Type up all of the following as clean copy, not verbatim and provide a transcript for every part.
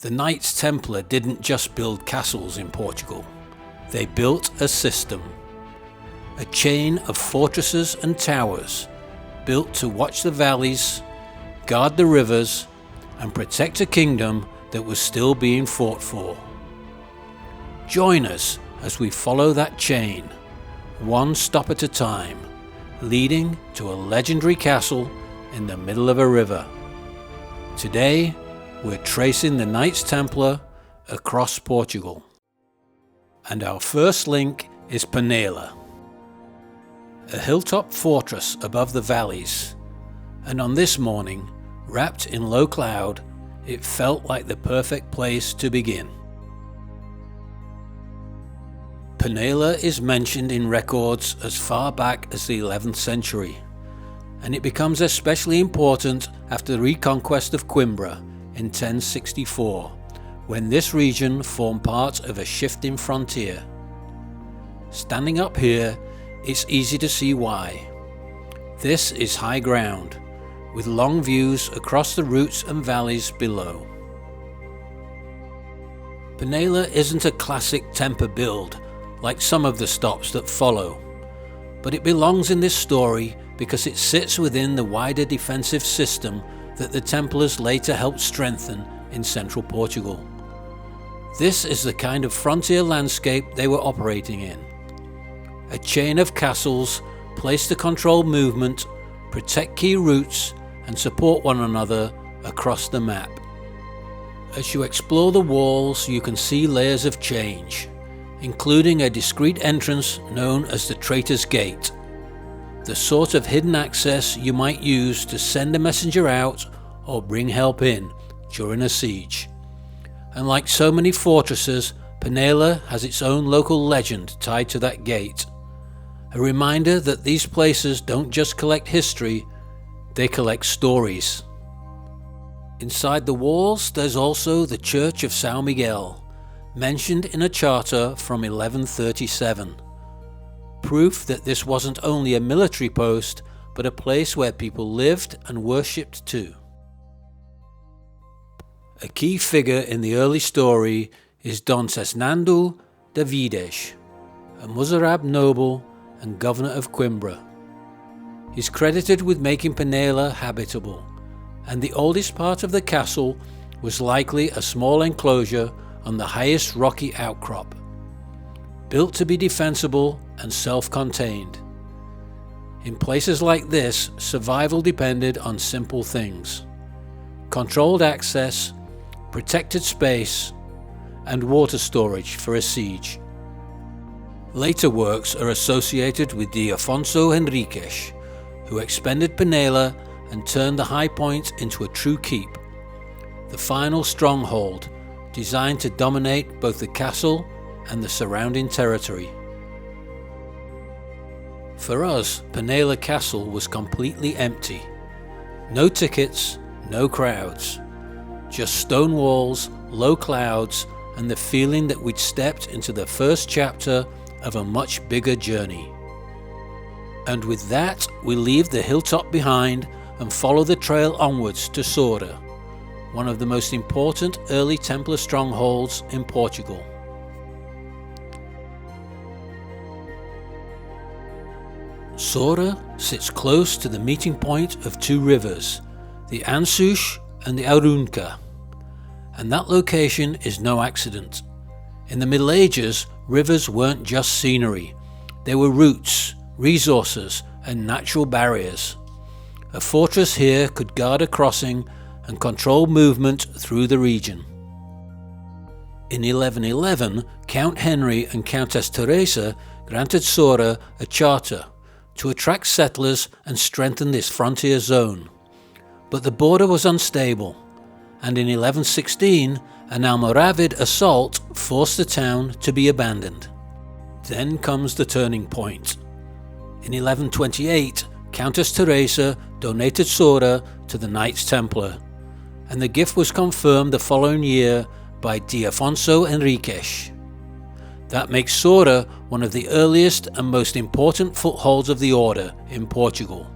The Knights Templar didn't just build castles in Portugal. They built a system. A chain of fortresses and towers built to watch the valleys, guard the rivers, and protect a kingdom that was still being fought for. Join us as we follow that chain, one stop at a time, leading to a legendary castle in the middle of a river. Today, we're tracing the Knights Templar across Portugal. And our first link is Penela, a hilltop fortress above the valleys, and on this morning, wrapped in low cloud, it felt like the perfect place to begin. Penela is mentioned in records as far back as the 11th century, and it becomes especially important after the reconquest of Coimbra in 1064, when this region formed part of a shifting frontier. Standing up here, it's easy to see why. This is high ground, with long views across the routes and valleys below. Penela isn't a classic temple build like some of the stops that follow, but it belongs in this story because it sits within the wider defensive system that the Templars later helped strengthen in central Portugal. This is the kind of frontier landscape they were operating in. A chain of castles placed to control movement, protect key routes, and support one another across the map. As you explore the walls, you can see layers of change, including a discreet entrance known as the Traitor's Gate, the sort of hidden access you might use to send a messenger out or bring help in during a siege. And like so many fortresses, Penela has its own local legend tied to that gate, a reminder that these places don't just collect history, they collect stories. Inside the walls, there's also the Church of São Miguel, mentioned in a charter from 1137. Proof that this wasn't only a military post, but a place where people lived and worshipped too. A key figure in the early story is Dom Cesnando de Vides, a Mozarabe noble and governor of Coimbra. He's credited with making Penela habitable, and the oldest part of the castle was likely a small enclosure on the highest rocky outcrop, built to be defensible and self-contained. In places like this, survival depended on simple things: controlled access, protected space, and water storage for a siege. Later works are associated with Afonso Henriques, who expanded Penela and turned the high point into a true keep, the final stronghold designed to dominate both the castle and the surrounding territory. For us, Penela Castle was completely empty. No tickets, no crowds. Just stone walls, low clouds, and the feeling that we'd stepped into the first chapter of a much bigger journey. And with that, we leave the hilltop behind and follow the trail onwards to Soure, one of the most important early Templar strongholds in Portugal. Soure sits close to the meeting point of two rivers, the Ansouche and the Aurunca, and that location is no accident. In the Middle Ages, rivers weren't just scenery, they were routes, resources, and natural barriers. A fortress here could guard a crossing and control movement through the region. In 1111, Count Henry and Countess Teresa granted Soure a charter to attract settlers and strengthen this frontier zone. But the border was unstable, and in 1116, an Almoravid assault forced the town to be abandoned. Then comes the turning point. In 1128, Countess Teresa donated Soure to the Knights Templar, and the gift was confirmed the following year by Afonso Henriques. That makes Soure one of the earliest and most important footholds of the order in Portugal,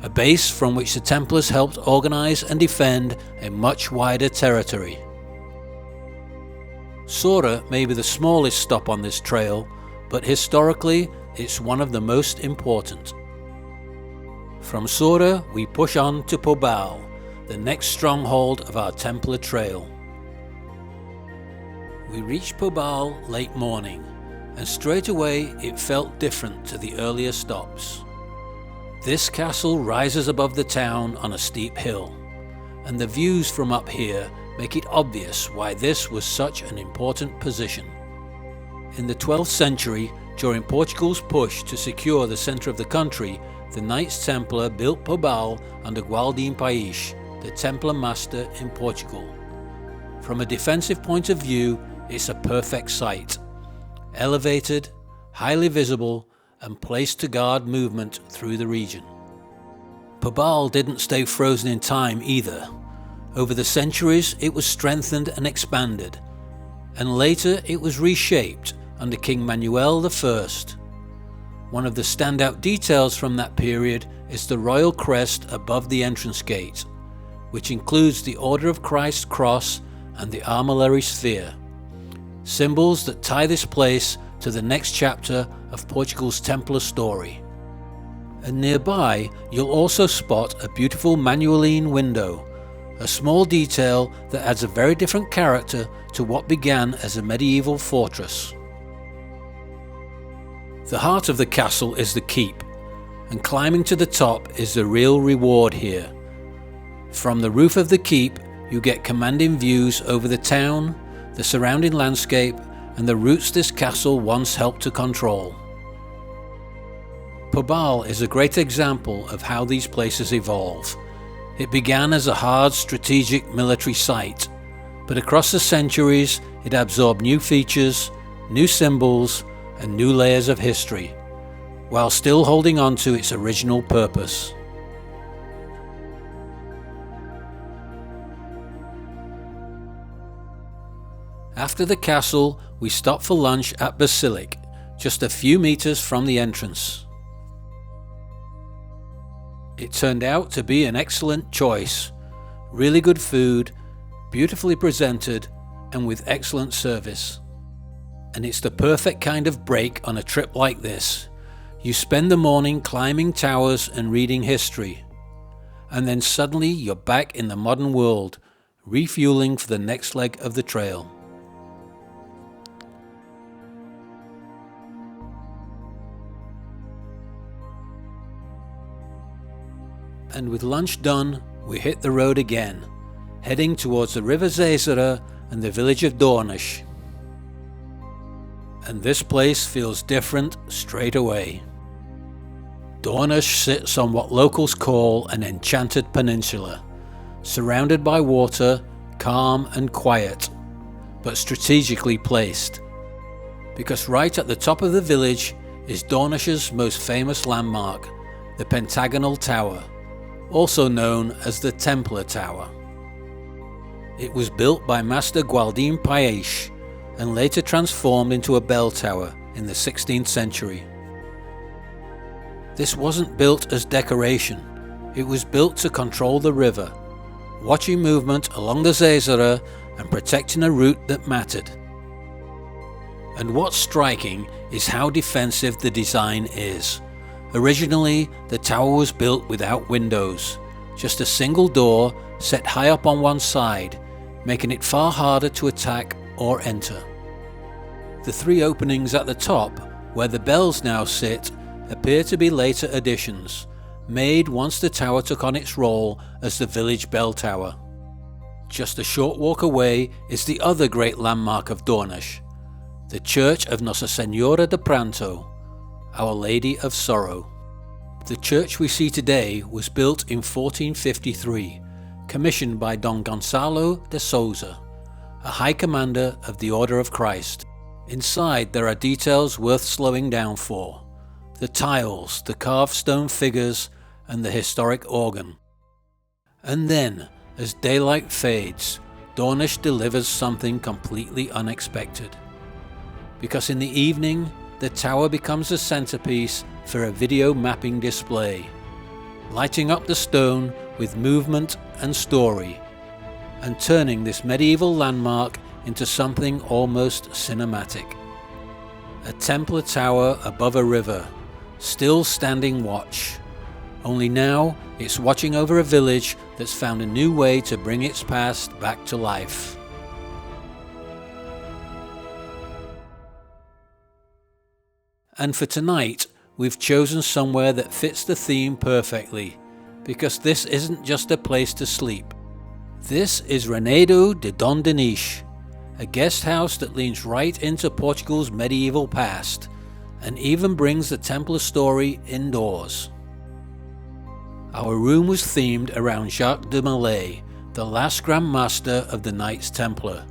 a base from which the Templars helped organize and defend a much wider territory. Soure may be the smallest stop on this trail, but historically it's one of the most important. From Soure we push on to Pombal, the next stronghold of our Templar trail. We reached Pombal late morning, and straight away it felt different to the earlier stops. This castle rises above the town on a steep hill, and the views from up here make it obvious why this was such an important position. In the 12th century, during Portugal's push to secure the centre of the country, the Knights Templar built Pombal under Gualdim País, the Templar master in Portugal. From a defensive point of view, it's a perfect site. Elevated, highly visible, and placed to guard movement through the region. Pombal didn't stay frozen in time either. Over the centuries it was strengthened and expanded, and later it was reshaped under King Manuel I. One of the standout details from that period is the royal crest above the entrance gate, which includes the Order of Christ cross and the armillary sphere, symbols that tie this place to the next chapter of Portugal's Templar story. And nearby you'll also spot a beautiful Manueline window, a small detail that adds a very different character to what began as a medieval fortress. The heart of the castle is the keep, and climbing to the top is the real reward here. From the roof of the keep you get commanding views over the town, the surrounding landscape, and the routes this castle once helped to control. Pombal is a great example of how these places evolve. It began as a hard strategic military site, but across the centuries it absorbed new features, new symbols, and new layers of history, while still holding on to its original purpose. After the castle, we stopped for lunch at Basilic, just a few meters from the entrance. It turned out to be an excellent choice. Really good food, beautifully presented, and with excellent service. And it's the perfect kind of break on a trip like this. You spend the morning climbing towers and reading history, and then suddenly you're back in the modern world, refueling for the next leg of the trail. And with lunch done, we hit the road again, heading towards the River Senhora and the village of Dornes. And this place feels different straight away. Dornes sits on what locals call an enchanted peninsula, surrounded by water, calm and quiet, but strategically placed. Because right at the top of the village is Dornes' most famous landmark, the Pentagonal Tower, also known as the Templar Tower. It was built by Master Gualdim País and later transformed into a bell tower in the 16th century. This wasn't built as decoration, it was built to control the river, watching movement along the Senhora and protecting a route that mattered. And what's striking is how defensive the design is. Originally, the tower was built without windows, just a single door set high up on one side, making it far harder to attack or enter. The three openings at the top, where the bells now sit, appear to be later additions, made once the tower took on its role as the village bell tower. Just a short walk away is the other great landmark of Dornes, the church of Nossa Senhora de Pranto, Our Lady of Sorrow. The church we see today was built in 1453, commissioned by Dom Gonçalo de Souza, a high commander of the Order of Christ. Inside there are details worth slowing down for: the tiles, the carved stone figures, and the historic organ. And then, as daylight fades, Dornes delivers something completely unexpected. Because in the evening, the tower becomes a centerpiece for a video mapping display, lighting up the stone with movement and story, and turning this medieval landmark into something almost cinematic. A Templar tower above a river, still standing watch. Only now it's watching over a village that's found a new way to bring its past back to life. And for tonight, we've chosen somewhere that fits the theme perfectly, because this isn't just a place to sleep. This is Reinado de Dinis, a guest house that leans right into Portugal's medieval past, and even brings the Templar story indoors. Our room was themed around Jacques de Molay, the last Grand Master of the Knights Templar.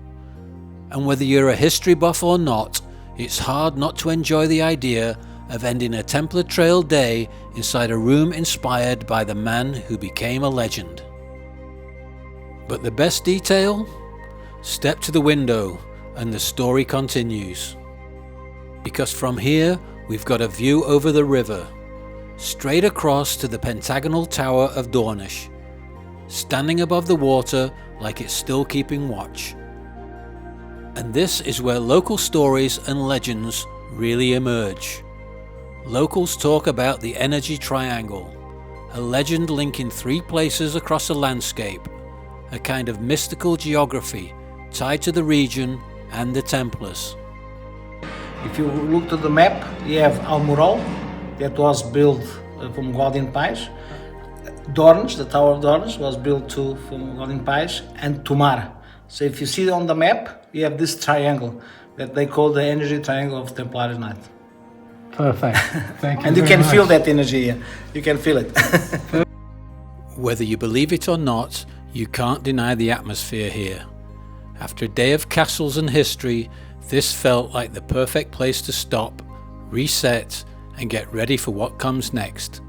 And whether you're a history buff or not, it's hard not to enjoy the idea of ending a Templar Trail day inside a room inspired by the man who became a legend. But the best detail? Step to the window and the story continues. Because from here we've got a view over the river, straight across to the Pentagonal Tower of Dornes, standing above the water like it's still keeping watch. And this is where local stories and legends really emerge. Locals talk about the Energy Triangle, a legend linking 3 places across a landscape, a kind of mystical geography tied to the region and the Templars. If you look to the map, you have Almourol, that was built from God in Paz. Dornes, the Tower of Dornes, was built too from God in Paz, and Tomar. So if you see on the map, you have this triangle that they call the Energy Triangle of Templar Night. Perfect. Thank you. And you can feel that energy here. You can feel it. Whether you believe it or not, you can't deny the atmosphere here. After a day of castles and history, this felt like the perfect place to stop, reset, and get ready for what comes next.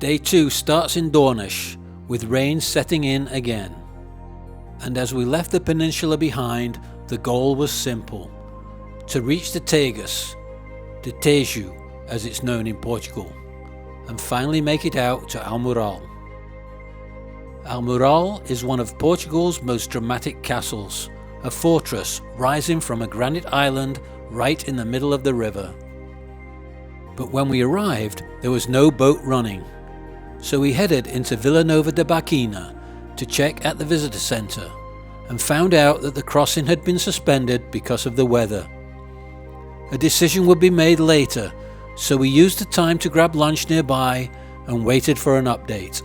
Day 2 starts in Dornes, with rain setting in again. And as we left the peninsula behind, the goal was simple: to reach the Tagus, the Tejo as it's known in Portugal, and finally make it out to Almourol. Almourol is one of Portugal's most dramatic castles, a fortress rising from a granite island right in the middle of the river. But when we arrived, there was no boat running, so we headed into Vila de Barquinha to check at the visitor centre, and found out that the crossing had been suspended because of the weather. A decision would be made later, so we used the time to grab lunch nearby and waited for an update.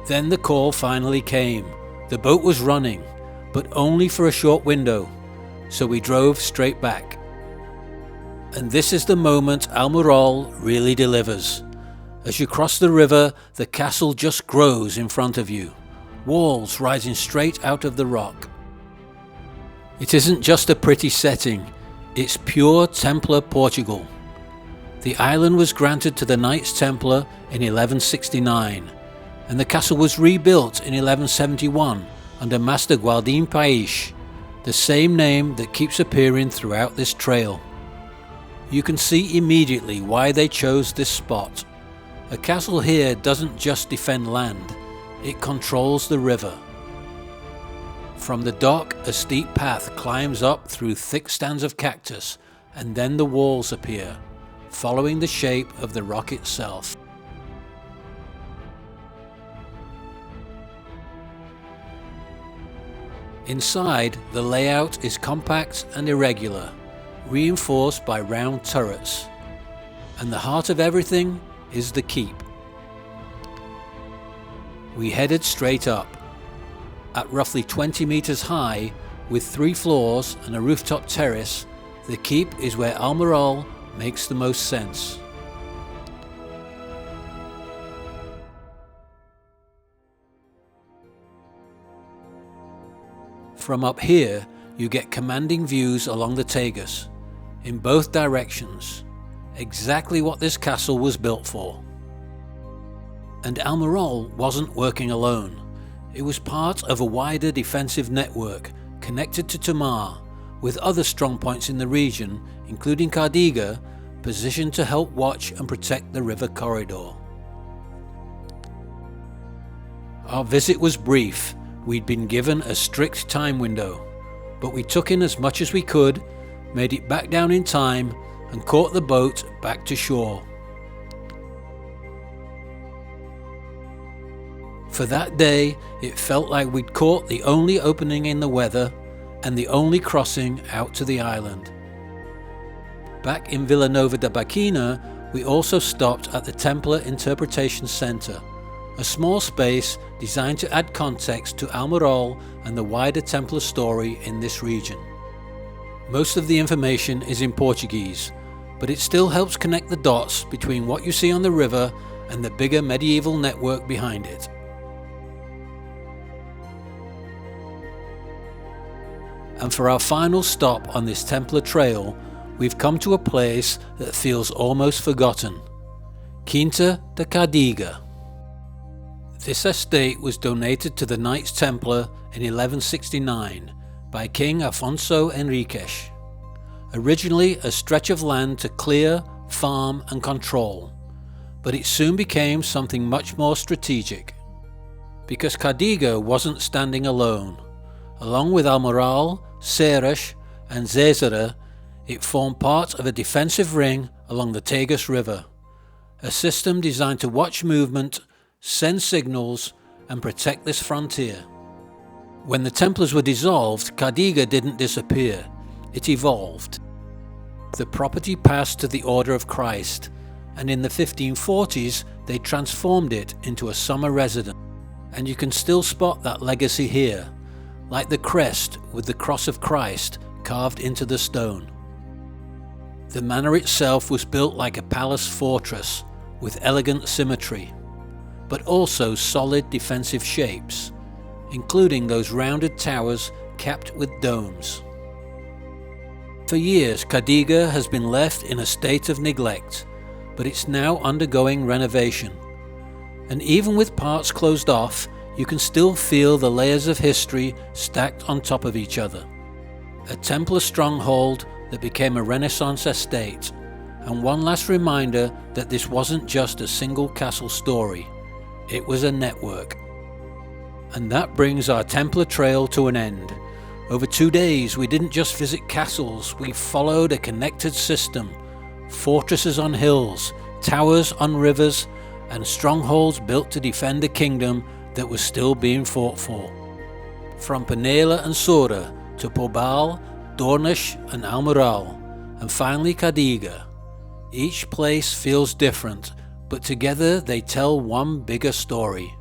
Then the call finally came. The boat was running, but only for a short window, so we drove straight back. And this is the moment Almourol really delivers. As you cross the river, the castle just grows in front of you, walls rising straight out of the rock. It isn't just a pretty setting, it's pure Templar Portugal. The island was granted to the Knights Templar in 1169, and the castle was rebuilt in 1171 under Master Gualdin Pais, the same name that keeps appearing throughout this trail. You can see immediately why they chose this spot. A castle here doesn't just defend land, it controls the river. From the dock, a steep path climbs up through thick stands of cactus, and then the walls appear, following the shape of the rock itself. Inside, the layout is compact and irregular, reinforced by round turrets. And the heart of everything is the keep. We headed straight up. At roughly 20 meters high, with 3 floors and a rooftop terrace, the keep is where Almourol makes the most sense. From up here, you get commanding views along the Tagus, in both directions, exactly what this castle was built for. And Almourol wasn't working alone. It was part of a wider defensive network connected to Tomar, with other strong points in the region, including Cardiga, positioned to help watch and protect the river corridor. Our visit was brief, We'd been given a strict time window, but we took in as much as we could, made it back down in time, and caught the boat back to shore. For that day, it felt like we'd caught the only opening in the weather and the only crossing out to the island. Back in Vila Nova da Barquinha, we also stopped at the Templar Interpretation Centre, a small space designed to add context to Almourol and the wider Templar story in this region. Most of the information is in Portuguese, but it still helps connect the dots between what you see on the river and the bigger medieval network behind it. And for our final stop on this Templar trail, we've come to a place that feels almost forgotten: Quinta da Cardiga. This estate was donated to the Knights Templar in 1169 by King Afonso Henriques. Originally a stretch of land to clear, farm and control, but it soon became something much more strategic. Because Cardiga wasn't standing alone. Along with Almourol, Soure and Senhora, it formed part of a defensive ring along the Tagus River, a system designed to watch movement, send signals and protect this frontier. When the Templars were dissolved, Cardiga didn't disappear, it evolved. The property passed to the Order of Christ, and in the 1540s they transformed it into a summer residence, and you can still spot that legacy here, like the crest with the cross of Christ carved into the stone. The manor itself was built like a palace fortress, with elegant symmetry, but also solid defensive shapes, including those rounded towers capped with domes. For years, Cardiga has been left in a state of neglect, but it's now undergoing renovation. And even with parts closed off, you can still feel the layers of history stacked on top of each other. A Templar stronghold that became a Renaissance estate, and one last reminder that this wasn't just a single castle story, it was a network. And that brings our Templar trail to an end. Over 2 days we didn't just visit castles, we followed a connected system, fortresses on hills, towers on rivers, and strongholds built to defend a kingdom that was still being fought for. From Penela and Soure to Pombal, Dornes and Almourol, and finally Cardiga. Each place feels different, but together they tell one bigger story.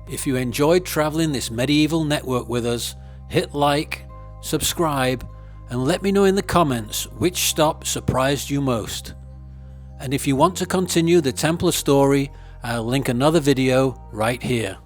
If you enjoyed traveling this medieval network with us, hit like, subscribe, and let me know in the comments which stop surprised you most. And if you want to continue the Templar story, I'll link another video right here.